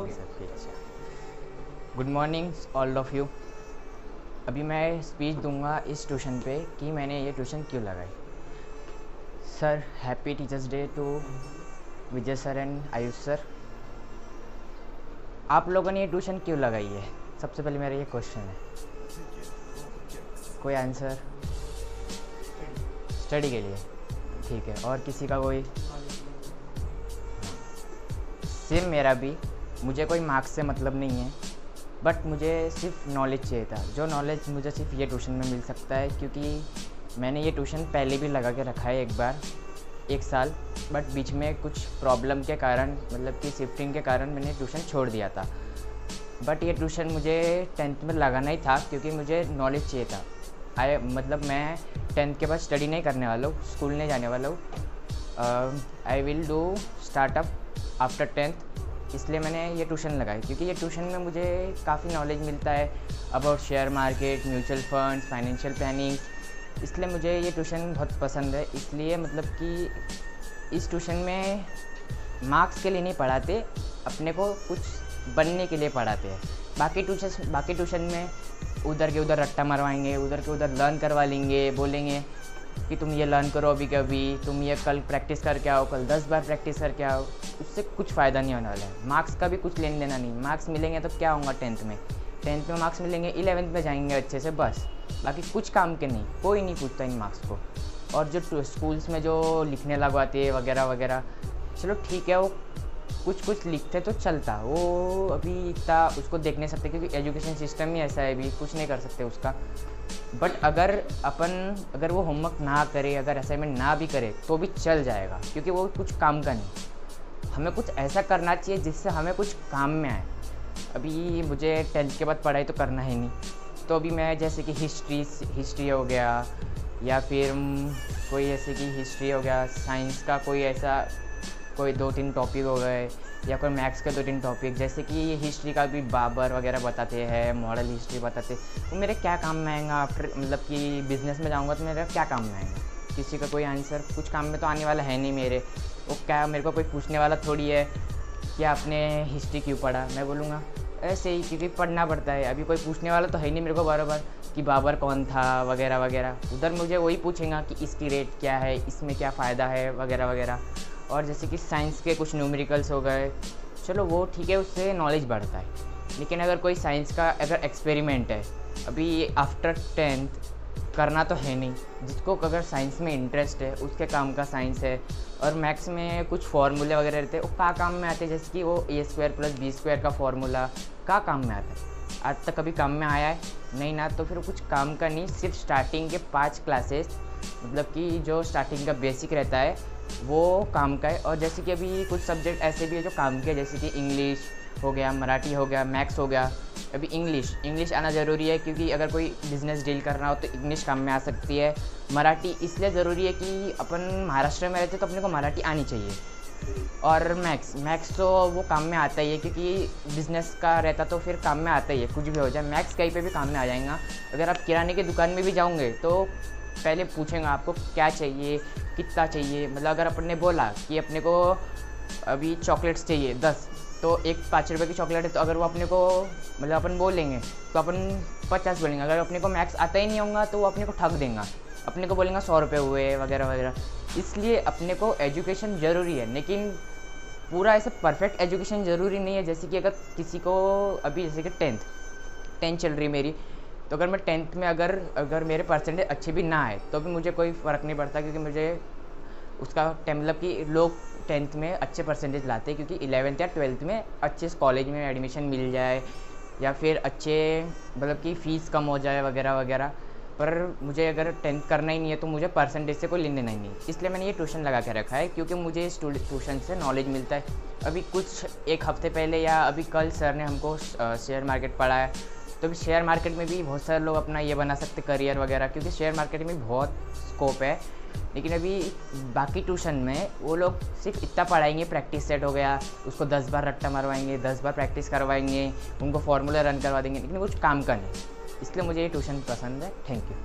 जाएंगे सब फिर। अच्छा, good morning all of you. अभी मैं स्पीच दूंगा इस ट्यूशन पे कि मैंने ये ट्यूशन क्यों लगाई। Sir, happy teachers day to Vijay sir and Ayush sir. आप लोगों ने ये ट्यूशन क्यों लगाई है? सबसे पहले मेरा ये क्वेश्चन है, कोई आंसर? स्टडी के लिए, ठीक है। और किसी का कोई? सेम मेरा भी। मुझे कोई मार्क्स से मतलब नहीं है, बट मुझे सिर्फ नॉलेज चाहिए था। जो नॉलेज मुझे सिर्फ ये ट्यूशन में मिल सकता है, क्योंकि मैंने ये ट्यूशन पहले भी लगा के रखा है एक बार, 1 साल, बट बीच में कुछ प्रॉब्लम के कारण, मतलब कि शिफ्टिंग के कारण मैंने ट्यूशन छोड़ दिया था। बट ये ट्यूशन मुझे 10th में लगाना ही था, क्योंकि मुझे नॉलेज चाहिए था। मतलब मैं 10th के बाद स्टडी नहीं करने वाला हूँ, स्कूल नहीं जाने वाला हूँ। I will do startup after 10th। इसलिए मैंने ये ट्यूशन लगाई, क्योंकि ये ट्यूशन में मुझे काफ़ी नॉलेज मिलता है about share market, mutual funds, financial planning. इसलिए मुझे ये ट्यूशन बहुत पसंद है। इसलिए मतलब कि इस ट्यूशन में मार्क्स के लिए नहीं पढ़ाते, अपने को कुछ बनने के लिए पढ़ाते हैं। बाकी ट्यूशन में उधर के उधर रट्टा मरवाएंगे, उधर के उधर लर्न करवा लेंगे, बोलेंगे कि तुम ये लर्न करो अभी कभी, तुम ये कल प्रैक्टिस करके आओ, कल 10 बार प्रैक्टिस करके आओ। उससे कुछ फ़ायदा नहीं होने वाला है। मार्क्स का भी कुछ लेने देना नहीं। मार्क्स मिलेंगे तो क्या होगा 10th में मार्क्स मिलेंगे, 11th में जाएंगे अच्छे से, बस। बाकी कुछ काम के नहीं, कोई नहीं पूछता इन मार्क्स को। और जो स्कूल्स में जो लिखने लगवाते हैं वगैरह वगैरह, चलो ठीक है, वो कुछ लिखते तो चलता, वो अभी इतना उसको देख नहीं सकते, क्योंकि एजुकेशन सिस्टम ही ऐसा है, अभी कुछ नहीं कर सकते उसका। बट अगर वो होमवर्क ना करे, अगर असाइनमेंट ना भी करे तो भी चल जाएगा, क्योंकि वो कुछ काम का नहीं। हमें कुछ ऐसा करना चाहिए जिससे हमें कुछ काम में आए। अभी मुझे 10th के बाद पढ़ाई तो करना है नहीं, तो अभी मैं जैसे कि हिस्ट्री हो गया, या फिर कोई ऐसे कि हिस्ट्री हो गया, साइंस का कोई 2-3 टॉपिक हो गए, या कोई मैथ्स के 2-3 टॉपिक, जैसे कि हिस्ट्री का भी बाबर वगैरह बताते हैं, मॉडल हिस्ट्री बताते, तो मेरे क्या काम में आएगा आफ्टर, मतलब कि बिज़नेस में जाऊंगा तो मेरा क्या काम में आएगा? किसी का कोई आंसर कुछ काम में तो आने वाला है नहीं मेरे। वो क्या, मेरे को कोई पूछने वाला थोड़ी है कि आपने हिस्ट्री क्यों पढ़ा? मैं बोलूँगा ऐसे ही, क्योंकि पढ़ना पड़ता है। अभी कोई पूछने वाला तो है नहीं मेरे को बार कि बाबर कौन था वगैरह वगैरह। उधर मुझे वही पूछेगा कि इसकी रेट क्या है, इसमें क्या फ़ायदा है वगैरह वगैरह। और जैसे कि साइंस के कुछ न्यूमेरिकल्स हो गए, चलो वो ठीक है, उससे नॉलेज बढ़ता है। लेकिन अगर कोई साइंस का अगर एक्सपेरिमेंट है, अभी आफ्टर 10th करना तो है नहीं। जिसको अगर साइंस में इंटरेस्ट है, उसके काम का साइंस है। और मैथ्स में कुछ फार्मूले वगैरह रहते हैं, वो क्या काम में आते हैं, जैसे कि वो a² + b² का फार्मूला क्या काम में आता है? आज तक कभी काम में आया है नहीं ना, तो फिर कुछ काम का नहीं। सिर्फ स्टार्टिंग के 5 क्लासेस, मतलब कि जो स्टार्टिंग का बेसिक रहता है वो काम का है। और जैसे कि अभी कुछ सब्जेक्ट ऐसे भी है जो काम के, जैसे कि इंग्लिश हो गया, मराठी हो गया, मैथ्स हो गया। अभी इंग्लिश आना ज़रूरी है, क्योंकि अगर कोई बिज़नेस डील करना हो तो इंग्लिश काम में आ सकती है। मराठी इसलिए ज़रूरी है कि अपन महाराष्ट्र में रहते तो अपने को मराठी आनी चाहिए। और मैथ्स तो वो काम में आता ही है, क्योंकि बिज़नेस का रहता तो फिर काम में आता ही है, कुछ भी हो जाए मैथ्स कहीं पे भी काम में आ जाएगा। अगर आप किराने की दुकान में भी जाओगे तो पहले पूछेंगे आपको क्या चाहिए, कितना चाहिए। मतलब अगर अपन ने बोला कि अपने को अभी चॉकलेट्स चाहिए 10, तो एक 5 रुपये की चॉकलेट है, तो अगर वो अपने को, मतलब अपन बोलेंगे तो अपन 50 बोलेंगे। अगर अपने को मैथ्स आता ही नहीं होगा तो वो अपने को ठग देगा, अपने को बोलेंगे 100 रुपये हुए वगैरह वगैरह। इसलिए अपने को एजुकेशन ज़रूरी है, लेकिन पूरा ऐसे परफेक्ट एजुकेशन ज़रूरी नहीं है। जैसे कि अगर किसी को अभी जैसे कि 10th चल रही मेरी, तो अगर मैं 10th में अगर मेरे परसेंटेज अच्छे भी ना आए तो भी मुझे कोई फ़र्क नहीं पड़ता, क्योंकि मुझे उसका मतलब कि लोग 10th में अच्छे परसेंटेज लाते हैं, क्योंकि 11th या 12th में अच्छे कॉलेज में एडमिशन मिल जाए, या फिर अच्छे मतलब कि फ़ीस कम हो जाए वगैरह वगैरह। पर मुझे अगर 10th करना ही नहीं है तो मुझे परसेंटेज से कोई लेने देना ही नहीं। इसलिए मैंने ये ट्यूशन लगा के रखा है, क्योंकि मुझे इस ट्यूशन से नॉलेज मिलता है। अभी एक हफ्ते पहले या अभी कल सर ने हमको शेयर मार्केट पढ़ाया, तो अभी शेयर मार्केट में भी बहुत सारे लोग अपना ये बना सकते करियर वगैरह, क्योंकि शेयर मार्केट में बहुत स्कोप है। लेकिन अभी बाकी ट्यूशन में वो लोग सिर्फ इतना पढ़ाएंगे, प्रैक्टिस सेट हो गया, उसको 10 बार रट्टा मरवाएंगे, 10 बार प्रैक्टिस करवाएंगे, उनको फार्मूला रन करवा देंगे, लेकिन कुछ काम का नहीं। इसलिए मुझे ये ट्यूशन पसंद है। Thank you.